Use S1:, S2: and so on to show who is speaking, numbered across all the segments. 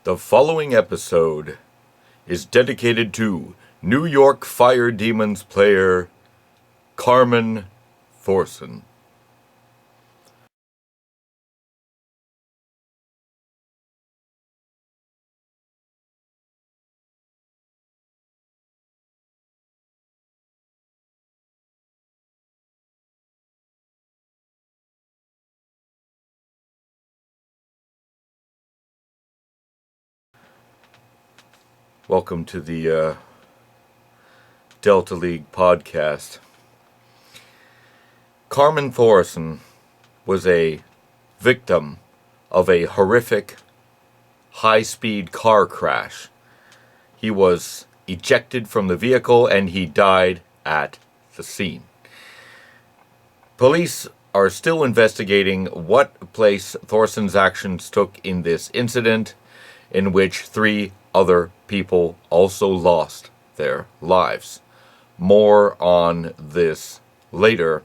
S1: The following episode is dedicated to New York Fire Demons player Carmen Thorson. Welcome to the Delta League podcast. Carmen Thorson was a victim of a horrific high-speed car crash. He was ejected from the vehicle and he died at the scene. Police are still investigating what place Thorson's actions took in this incident, in which 3 other people also lost their lives. More on this later.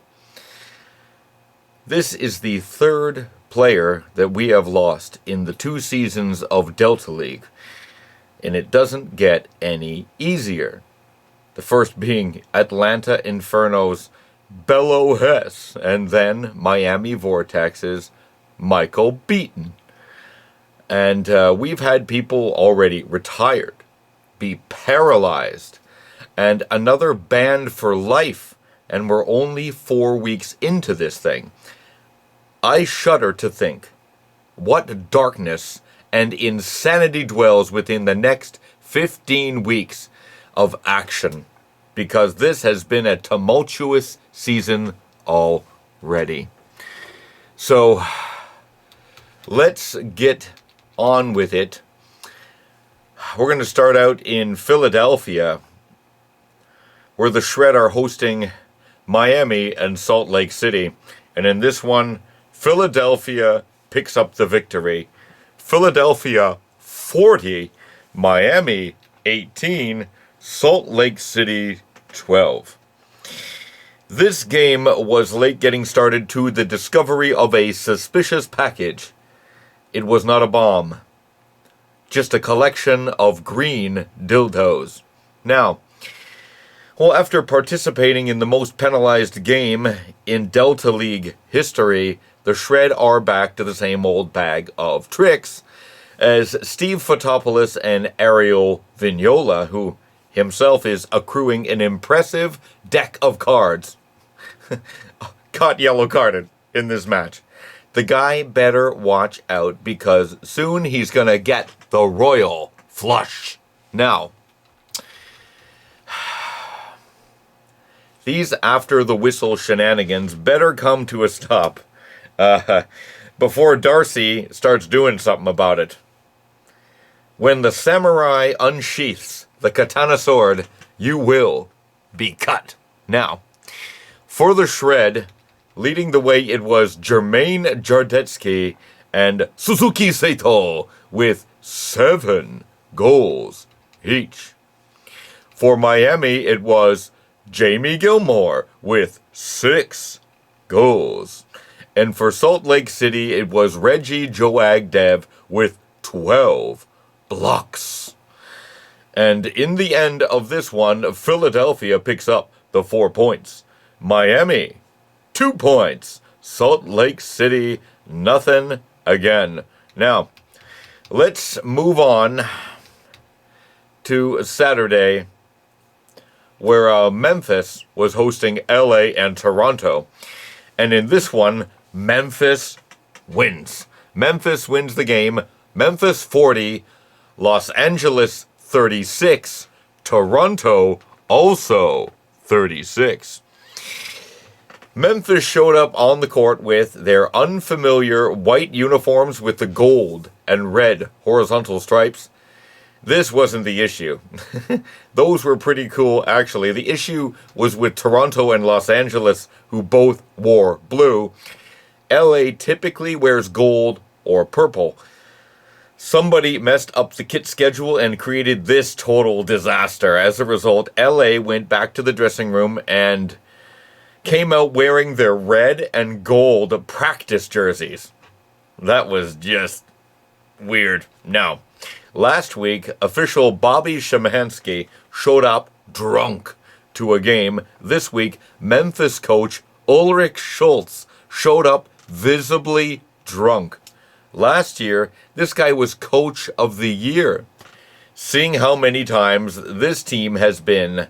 S1: This is the 3rd player that we have lost in the 2 seasons of Delta League, and it doesn't get any easier. The first being Atlanta Inferno's Bello Hess, and then Miami Vortex's Michael Beaton. And we've had people already retired, be paralyzed, and another banned for life, and we're only 4 weeks into this thing. I shudder to think what darkness and insanity dwells within the next 15 weeks of action, because this has been a tumultuous season already. So, let's get on with it. We're going to start out in Philadelphia, where the Shred are hosting Miami and Salt Lake City. And in this one, Philadelphia picks up the victory. Philadelphia 40, Miami 18, Salt Lake City 12. This game was late getting started to the discovery of a suspicious package. It was not a bomb, just a collection of green dildos. Now, after participating in the most penalized game in Delta League history, the Shred are back to the same old bag of tricks as Steve Fotopoulos and Ariel Vignola, who himself is accruing an impressive deck of cards, caught yellow carded in this match. The guy better watch out, because soon he's going to get the royal flush. Now, these after-the-whistle shenanigans better come to a stop before Darcy starts doing something about it. When the samurai unsheaths the katana sword, you will be cut. Now, for the Shred, leading the way, it was Jermaine Jardetsky and Suzuki Saito with 7 goals each. For Miami, it was Jamie Gilmore with 6 goals. And for Salt Lake City, it was Reggie Joagdev with 12 blocks. And in the end of this one, Philadelphia picks up the 4 points. Miami, 2 points. Salt Lake City, nothing again. Now, let's move on to Saturday, where Memphis was hosting LA and Toronto. And in this one, Memphis wins. Memphis wins the game. Memphis 40, Los Angeles 36, Toronto also 36. Memphis showed up on the court with their unfamiliar white uniforms with the gold and red horizontal stripes. This wasn't the issue. Those were pretty cool, actually. The issue was with Toronto and Los Angeles, who both wore blue. LA typically wears gold or purple. Somebody messed up the kit schedule and created this total disaster. As a result, LA went back to the dressing room and came out wearing their red and gold practice jerseys. That was just weird. Now, Last week, official Bobby Szymanski showed up drunk to a game. This week, Memphis coach Ulrich Schultz showed up visibly drunk. Last year, this guy was coach of the year. Seeing how many times this team has been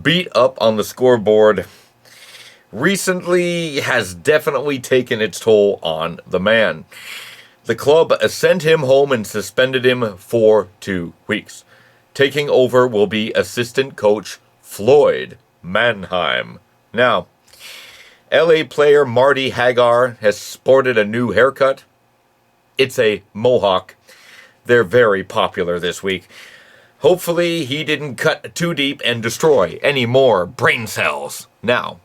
S1: beat up on the scoreboard recently has definitely taken its toll on the man. The club sent him home and suspended him for 2 weeks. Taking over will be assistant coach Floyd Mannheim. Now, LA player Marty Hagar has sported a new haircut. It's a mohawk. They're very popular this week. Hopefully he didn't cut too deep and destroy any more brain cells. Now,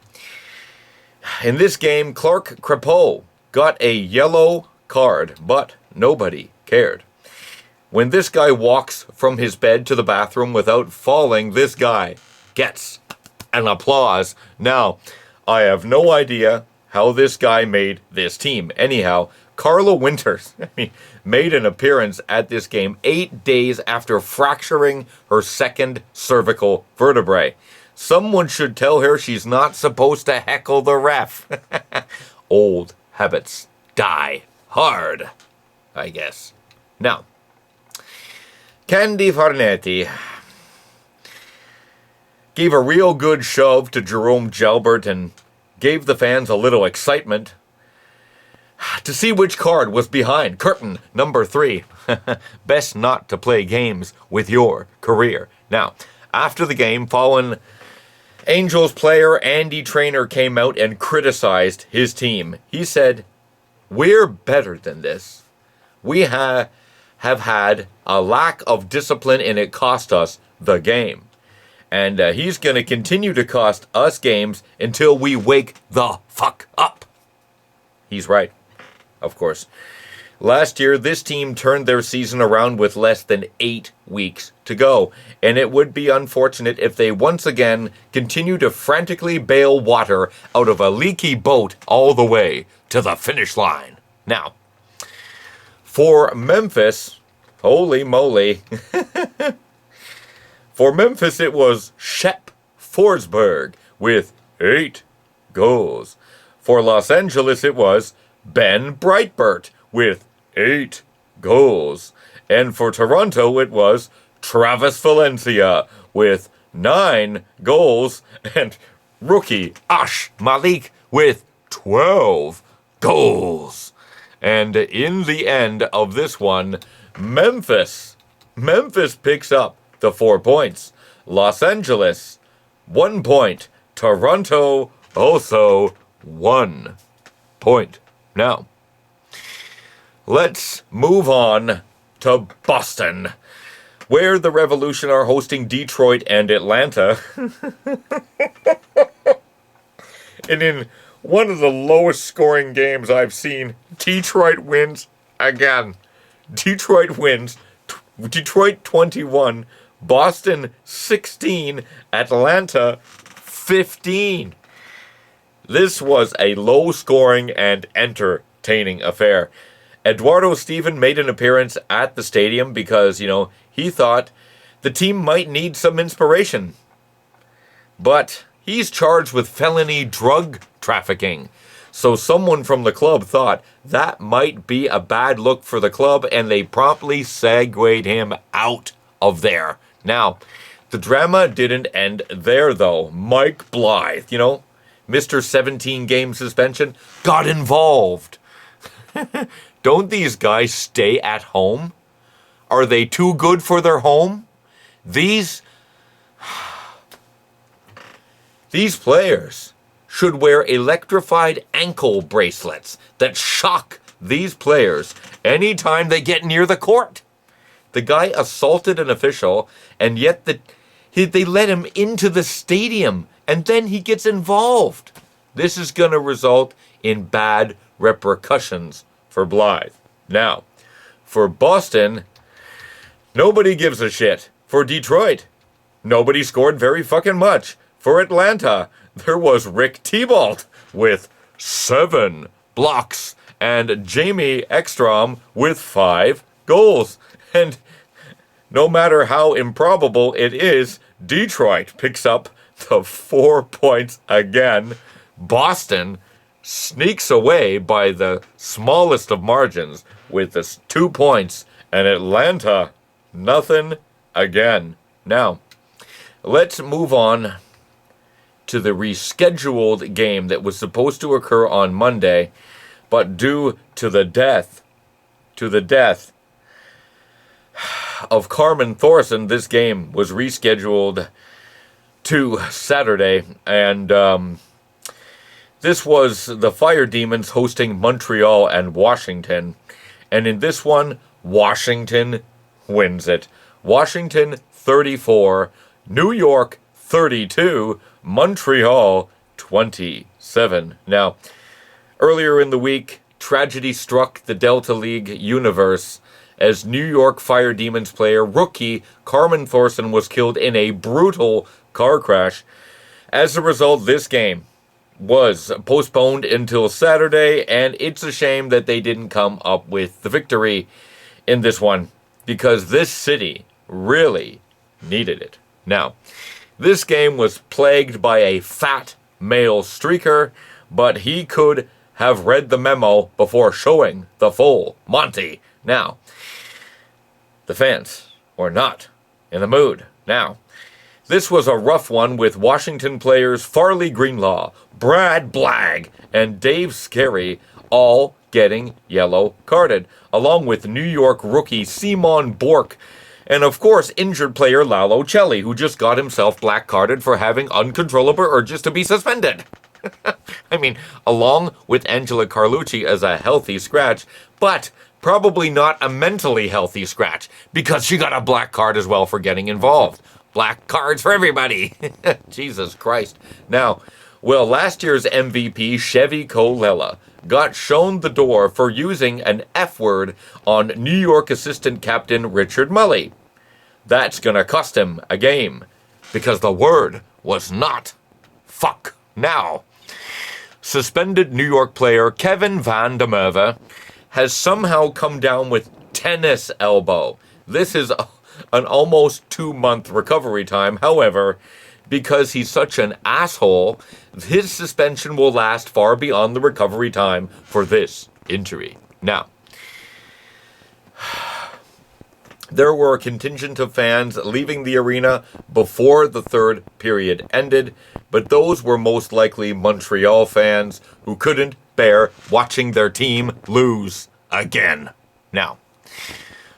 S1: in this game, Clark Crepeau got a yellow card, but nobody cared. When this guy walks from his bed to the bathroom without falling, this guy gets an applause. Now, I have no idea how this guy made this team. Anyhow, Carla Winters made an appearance at this game 8 days after fracturing her second cervical vertebrae. Someone should tell her she's not supposed to heckle the ref. Old habits die hard, I guess. Now, Candy Farnetti gave a real good shove to Jerome Jalbert and gave the fans a little excitement to see which card was behind curtain number 3. Best not to play games with your career. Now, after the game, fallen Angels player Andy Traynor came out and criticized his team. He said, "We're better than this. We have had a lack of discipline and it cost us the game. And he's going to continue to cost us games until we wake the fuck up." He's right, of course. Last year, this team turned their season around with less than 8 weeks to go, and it would be unfortunate if they once again continue to frantically bail water out of a leaky boat all the way to the finish line. Now, for Memphis, holy moly, for Memphis it was Shep Forsberg with 8 goals. For Los Angeles it was Ben Breitbart with 8 goals. And for Toronto, it was Travis Valencia with 9 goals. And rookie Ash Malik with 12 goals. And in the end of this one, Memphis picks up the 4 points. Los Angeles, 1 point. Toronto, also 1 point. Now, let's move on to Boston, where the Revolution are hosting Detroit and Atlanta. And in one of the lowest scoring games I've seen, Detroit wins again. Detroit wins. Detroit 21, Boston 16, Atlanta 15. This was a low-scoring and entertaining affair. Eduardo Steven made an appearance at the stadium because, he thought the team might need some inspiration. But he's charged with felony drug trafficking. So someone from the club thought that might be a bad look for the club, and they promptly segued him out of there. Now, the drama didn't end there, though. Mike Blythe, Mr. 17-game suspension, got involved. Don't these guys stay at home? Are they too good for their home? These players should wear electrified ankle bracelets that shock these players anytime they get near the court. The guy assaulted an official, and yet they let him into the stadium, and then he gets involved. This is going to result in bad repercussions for Blythe. Now, for Boston, nobody gives a shit. For Detroit, nobody scored very fucking much. For Atlanta, there was Rick Tebolt with 7 blocks and Jamie Ekstrom with 5 goals. And No matter how improbable it is, Detroit picks up the 4 points again. Boston sneaks away by the smallest of margins with the 2 points, and Atlanta, nothing again. Now, let's move on to the rescheduled game that was supposed to occur on Monday, but due to the death of Carmen Thorson, this game was rescheduled to Saturday, and this was the Fire Demons hosting Montreal and Washington. And in this one, Washington wins it. Washington 34, New York 32, Montreal 27. Now, earlier in the week, tragedy struck the Delta League universe as New York Fire Demons player rookie Carmen Thorson was killed in a brutal car crash. As a result, this game was postponed until Saturday, and it's a shame that they didn't come up with the victory in this one, because this city really needed it. Now, this game was plagued by a fat male streaker, but he could have read the memo before showing the full Monty. Now, the fans were not in the mood. Now, this was a rough one with Washington players Farley Greenlaw, Brad Blagg, and Dave Scarry all getting yellow carded, along with New York rookie Simon Bork, and of course injured player Lalo Celli, who just got himself black carded for having uncontrollable urges to be suspended. I mean, along with Angela Carlucci as a healthy scratch, but probably not a mentally healthy scratch, because she got a black card as well for getting involved. Black cards for everybody. Jesus Christ. Now, well, last year's MVP, Chevy Colella, got shown the door for using an F word on New York assistant captain Richard Mully. That's gonna cost him a game, because the word was not fuck. Now, suspended New York player Kevin Van der Merwe has somehow come down with tennis elbow. This is an almost 2-month recovery time. However, because he's such an asshole, his suspension will last far beyond the recovery time for this injury. Now, there were a contingent of fans leaving the arena before the third period ended, but those were most likely Montreal fans who couldn't bear watching their team lose again. Now,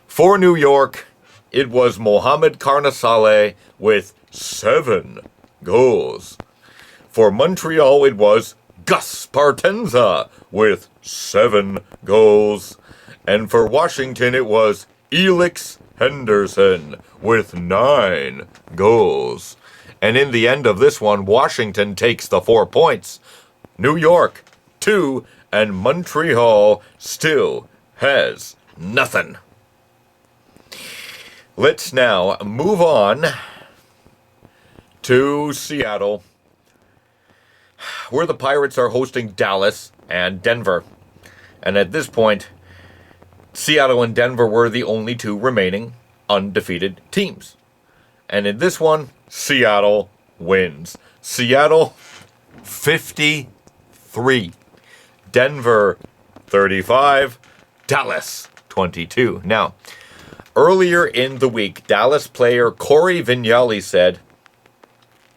S1: for New York, it was Mohamed Carnesale with 7 goals. For Montreal, it was Gus Partenza with 7 goals. And for Washington, it was Elix Henderson with 9 goals. And in the end of this one, Washington takes the 4 points. New York, 2, and Montreal still has nothing. Let's now move on to Seattle, where the Pirates are hosting Dallas and Denver. And at this point, Seattle and Denver were the only 2 remaining undefeated teams. And in this one, Seattle wins. Seattle 53, Denver 35, Dallas 22. Now, earlier in the week, Dallas player Corey Vignali said,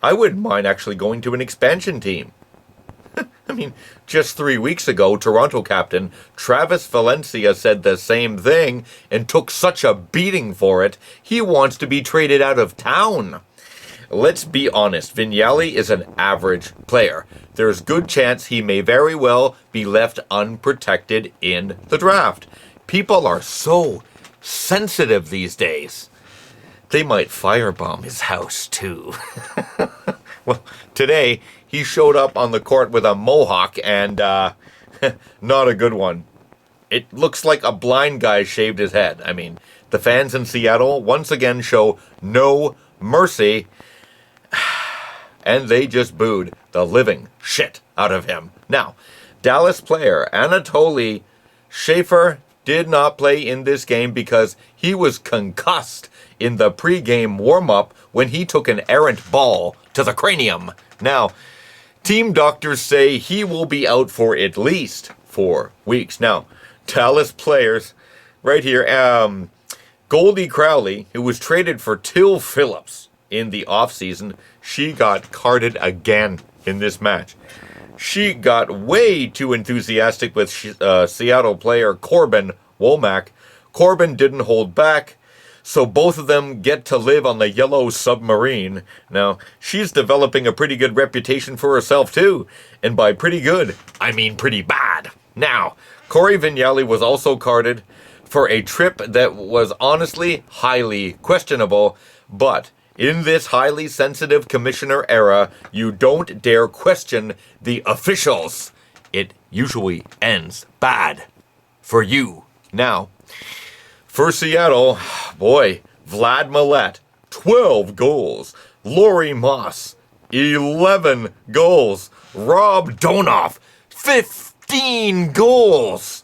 S1: "I wouldn't mind actually going to an expansion team." I mean, just 3 weeks ago, Toronto captain Travis Valencia said the same thing and took such a beating for it, he wants to be traded out of town. Let's be honest, Vignali is an average player. There's good chance he may very well be left unprotected in the draft. People are so sensitive these days. They might firebomb his house, too. Well, today, he showed up on the court with a mohawk, and not a good one. It looks like a blind guy shaved his head. I mean, the fans in Seattle once again show no mercy, and they just booed the living shit out of him. Now, Dallas player Anatoly Schaefer did not play in this game because he was concussed in the pregame warm-up when he took an errant ball to the cranium. Now, team doctors say he will be out for at least 4 weeks. Now, Dallas players, right here, Goldie Crowley, who was traded for Till Phillips in the offseason, she got carded again in this match. She got way too enthusiastic with Seattle player Corbin Womack. Corbin didn't hold back, so both of them get to live on the Yellow Submarine. Now, she's developing a pretty good reputation for herself too, and by pretty good, I mean pretty bad. Now, Corey Vignali was also carded for a trip that was honestly highly questionable, but in this highly sensitive commissioner era, you don't dare question the officials. It usually ends bad for you. Now, for Seattle, boy, Vlad Millet, 12 goals. Laurie Moss, 11 goals. Rob Donoff, 15 goals.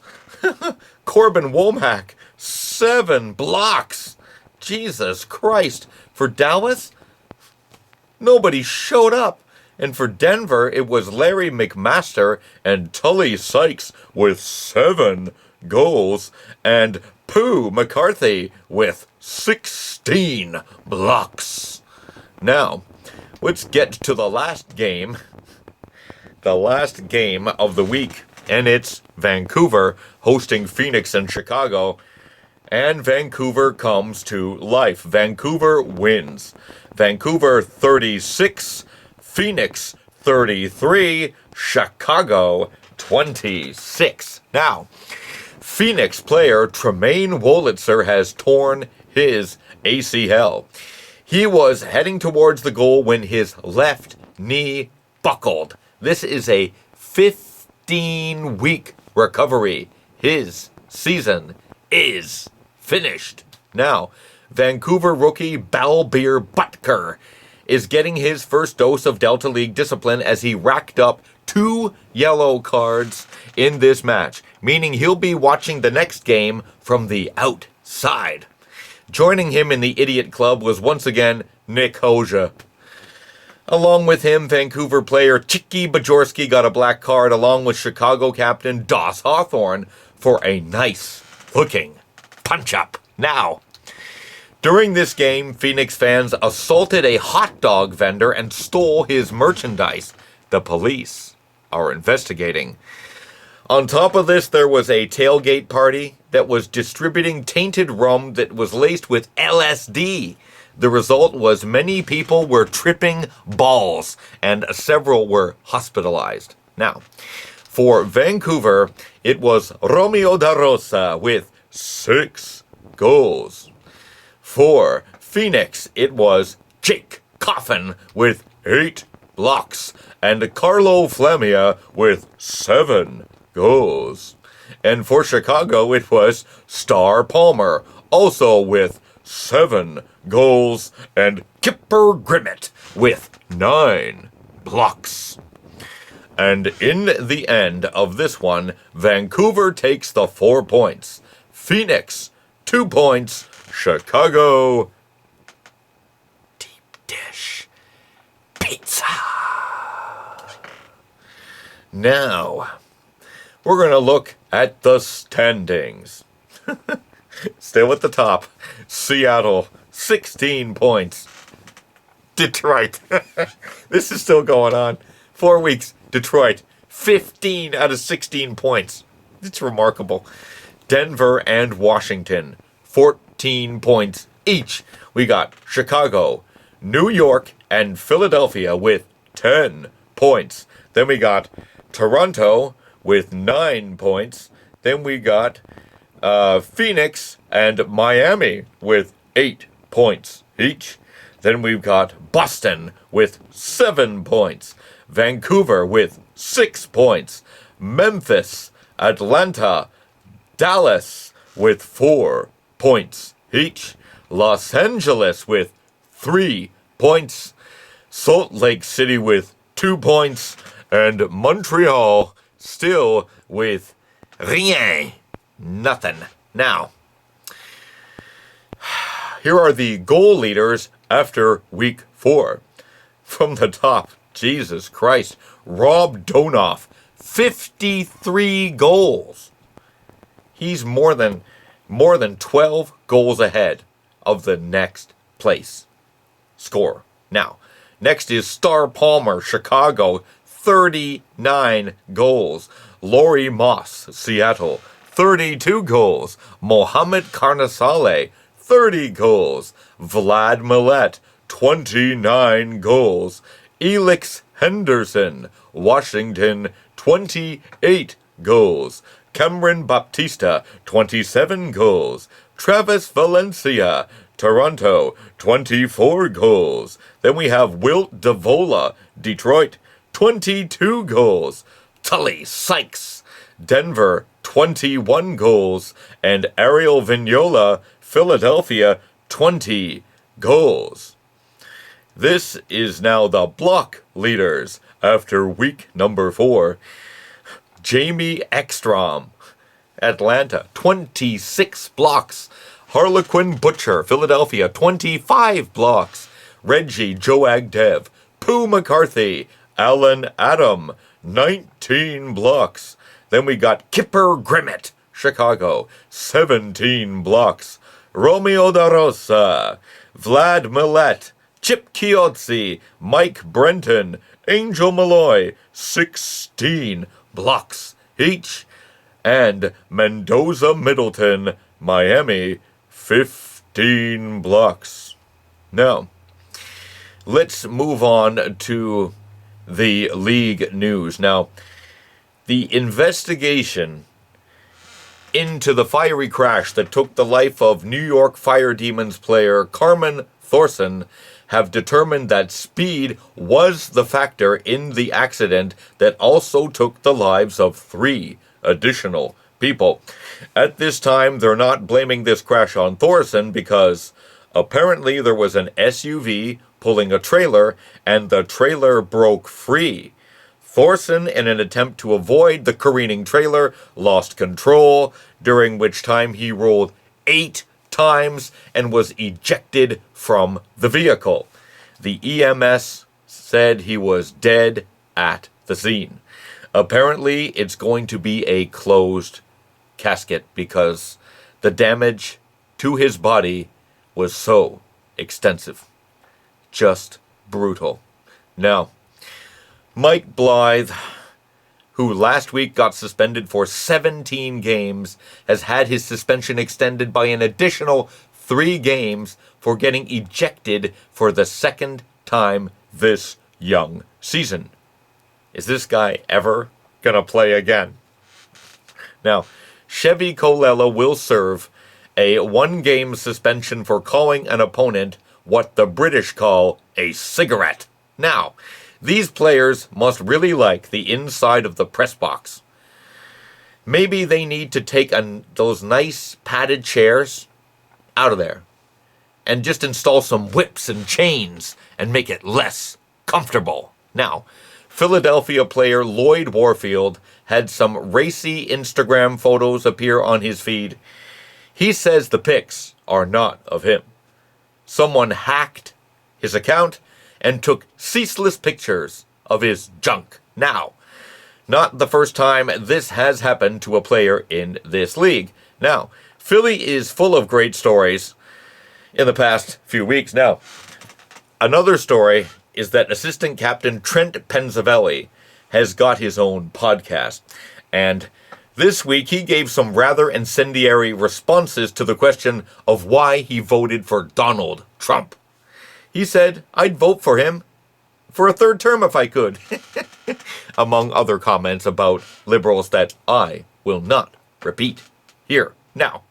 S1: Corbin Womack, 7 blocks. Jesus Christ. For Dallas, nobody showed up. And for Denver, it was Larry McMaster and Tully Sykes with 7 goals. And Pooh McCarthy with 16 blocks. Now, let's get to the last game. The last game of the week. And it's Vancouver hosting Phoenix and Chicago. And Vancouver comes to life. Vancouver wins. Vancouver 36, Phoenix 33, Chicago 26. Now, Phoenix player Tremaine Wolitzer has torn his ACL. He was heading towards the goal when his left knee buckled. This is a 15-week recovery. His season is finished. Now, Vancouver rookie Balbir Butker is getting his first dose of Delta League discipline as he racked up 2 yellow cards in this match, meaning he'll be watching the next game from the outside. Joining him in the Idiot Club was once again Nick Hoja. Along with him, Vancouver player Chicky Bajorski got a black card along with Chicago captain Doss Hawthorne for a nice-looking punch-up. Now, during this game, Phoenix fans assaulted a hot dog vendor and stole his merchandise. The police are investigating. On top of this, there was a tailgate party that was distributing tainted rum that was laced with LSD. The result was many people were tripping balls, and several were hospitalized. Now, for Vancouver, it was Romeo da Rosa with 6 goals. For Phoenix, it was Jake Coffin with 8 blocks, and Carlo Flamia with 7 goals. And for Chicago, it was Star Palmer, also with 7 goals, and Kipper Grimmett with 9 blocks. And in the end of this one, Vancouver takes the 4 points. Phoenix, 2 points. Chicago, deep dish pizza. Now, we're going to look at the standings. Still at the top. Seattle, 16 points. Detroit. This is still going on. 4 weeks. Detroit, 15 out of 16 points. It's remarkable. Denver and Washington, 14 points each. We got Chicago, New York, and Philadelphia with 10 points. Then we got Toronto with 9 points. Then we got Phoenix and Miami with 8 points each. Then we've got Boston with 7 points. Vancouver with 6 points. Memphis, Atlanta, Dallas with 4 points each. Los Angeles with 3 points. Salt Lake City with 2 points. And Montreal still with rien. nothing. Now, here are the goal leaders after week 4. From the top, Jesus Christ, Rob Donoff, 53 goals. He's more than 12 goals ahead of the next place scorer. Now, next is Star Palmer, Chicago, 39 goals. Laurie Moss, Seattle, 32 goals. Mohamed Carnesale, 30 goals. Vlad Millet, 29 goals. Elix Henderson, Washington, 28 goals. Cameron Baptista, 27 goals. Travis Valencia, Toronto, 24 goals. Then we have Wilt Davola, Detroit, 22 goals. Tully Sykes, Denver, 21 goals. And Ariel Vignola, Philadelphia, 20 goals. This is now the block leaders after week number 4. Jamie Ekstrom, Atlanta, 26 blocks. Harlequin Butcher, Philadelphia, 25 blocks. Reggie Joagdev, Pooh McCarthy, Alan Adam, 19 blocks. Then we got Kipper Grimmett, Chicago, 17 blocks. Romeo Da Rosa, Vlad Millet, Chip Chiozzi, Mike Brenton, Angel Malloy, 16 blocks each. And Mendoza Middleton, Miami, 15 blocks. Now, let's move on to the league news. Now, the investigation into the fiery crash that took the life of New York Fire Demons player Carmen Thorson have determined that speed was the factor in the accident that also took the lives of 3 additional people. At this time, they're not blaming this crash on Thorson because apparently there was an SUV pulling a trailer and the trailer broke free. Thorson, in an attempt to avoid the careening trailer, lost control, during which time he rolled 8 times and was ejected from the vehicle. The EMS said he was dead at the scene. Apparently, it's going to be a closed casket because the damage to his body was so extensive. Just brutal. Now, Mike Blythe, who last week got suspended for 17 games, has had his suspension extended by an additional 3 games for getting ejected for the 2nd time this young season. Is this guy ever gonna play again? Now, Chevy Colella will serve a 1-game suspension for calling an opponent what the British call a cigarette. Now, these players must really like the inside of the press box. Maybe they need to take those nice padded chairs out of there and just install some whips and chains and make it less comfortable. Now, Philadelphia player Lloyd Warfield had some racy Instagram photos appear on his feed. He says the pics are not of him. Someone hacked his account and took ceaseless pictures of his junk. Now, not the first time this has happened to a player in this league. Now, Philly is full of great stories in the past few weeks. Now, another story is that assistant captain Trent Penzavelli has got his own podcast. And this week he gave some rather incendiary responses to the question of why he voted for Donald Trump. He said, "I'd vote for him for a 3rd term if I could," among other comments about liberals that I will not repeat here now.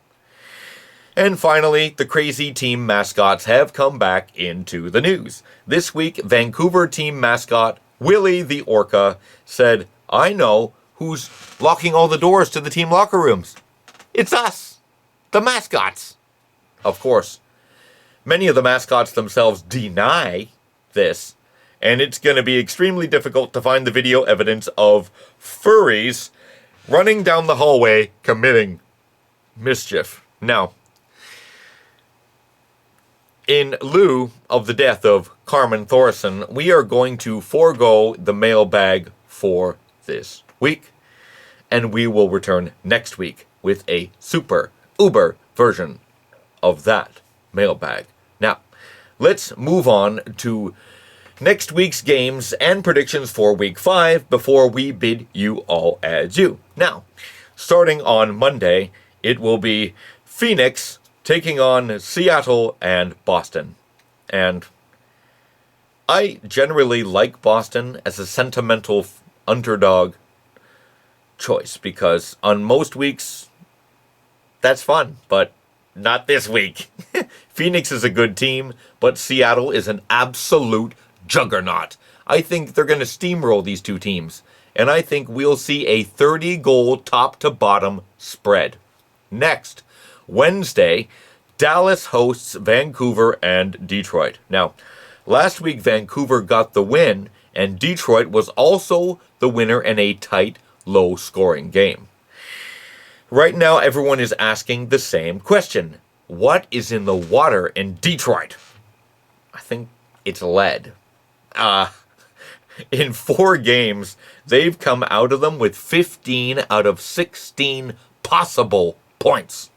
S1: And finally, the crazy team mascots have come back into the news. This week, Vancouver team mascot Willie the Orca said, "I know who's locking all the doors to the team locker rooms. It's us, the mascots." Of course, many of the mascots themselves deny this, and it's going to be extremely difficult to find the video evidence of furries running down the hallway committing mischief. Now, in lieu of the death of Carmen Thorson, we are going to forego the mailbag for this week, and we will return next week with a super uber version of that mailbag. Now, let's move on to next week's games and predictions for week 5 before we bid you all adieu. Now, starting on Monday, it will be Phoenix taking on Seattle and Boston. And I generally like Boston as a sentimental underdog choice because on most weeks, that's fun, but not this week. Phoenix is a good team, but Seattle is an absolute juggernaut. I think they're going to steamroll these two teams, and I think we'll see a 30-goal top-to-bottom spread. Next, Wednesday, Dallas hosts Vancouver and Detroit. Now, last week Vancouver got the win, and Detroit was also the winner in a tight, low-scoring game. Right now, everyone is asking the same question. What is in the water in Detroit? I think it's lead. In 4 games, they've come out of them with 15 out of 16 possible points.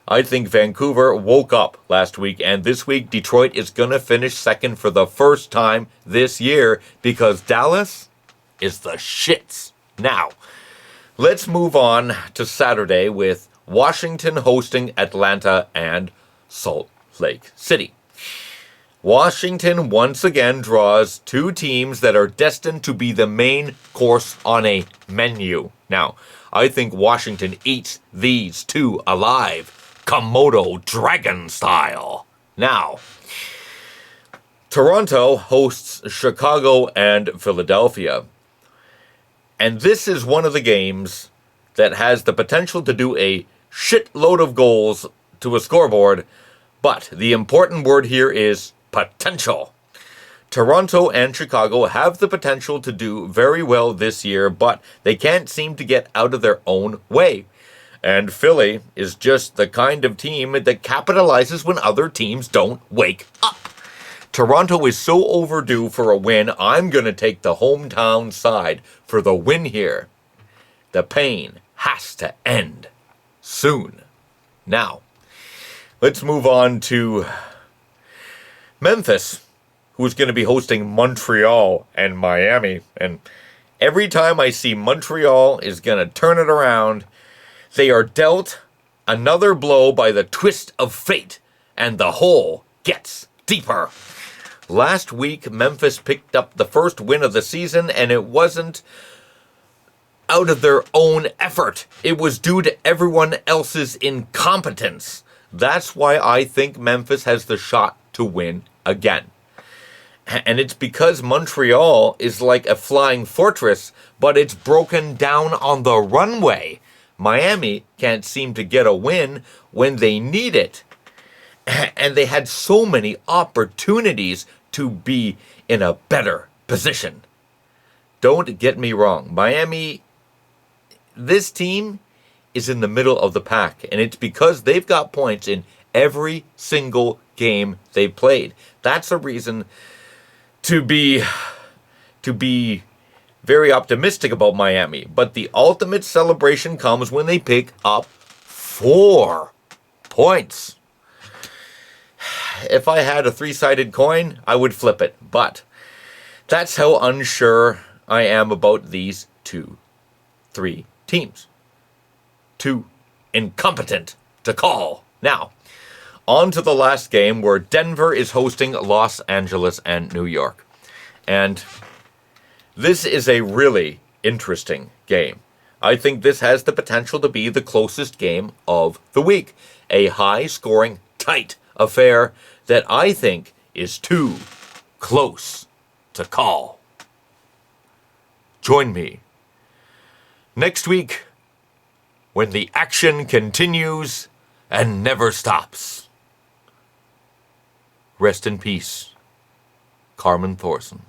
S1: I think Vancouver woke up last week, and this week Detroit is going to finish second for the first time this year because Dallas is the shits. Now, let's move on to Saturday with Washington hosting Atlanta and Salt Lake City. Washington once again draws 2 teams that are destined to be the main course on a menu. Now, I think Washington eats these 2 alive, Komodo dragon style. Now, Toronto hosts Chicago and Philadelphia. And this is one of the games that has the potential to do a shitload of goals to a scoreboard, but the important word here is potential. Toronto and Chicago have the potential to do very well this year, but they can't seem to get out of their own way. And Philly is just the kind of team that capitalizes when other teams don't wake up. Toronto is so overdue for a win, I'm going to take the hometown side for the win here. The pain has to end soon. Now, let's move on to Memphis, who's going to be hosting Montreal and Miami. And every time I see Montreal is going to turn it around, they are dealt another blow by the twist of fate, and the hole gets deeper. Last week, Memphis picked up the first win of the season, and it wasn't out of their own effort. It was due to everyone else's incompetence. That's why I think Memphis has the shot to win again. And it's because Montreal is like a flying fortress, but it's broken down on the runway. Miami can't seem to get a win when they need it. And they had so many opportunities to be in a better position. Don't get me wrong. Miami, this team is in the middle of the pack. And it's because they've got points in every single game they played. That's a reason to be very optimistic about Miami. But the ultimate celebration comes when they pick up 4 points. If I had a 3-sided coin, I would flip it. But that's how unsure I am about these 3 teams. Too incompetent to call. Now, on to the last game where Denver is hosting Los Angeles and New York. And this is a really interesting game. I think this has the potential to be the closest game of the week. A high-scoring, tight affair that I think is too close to call. Join me next week when the action continues and never stops. Rest in peace, Carmen Thorson.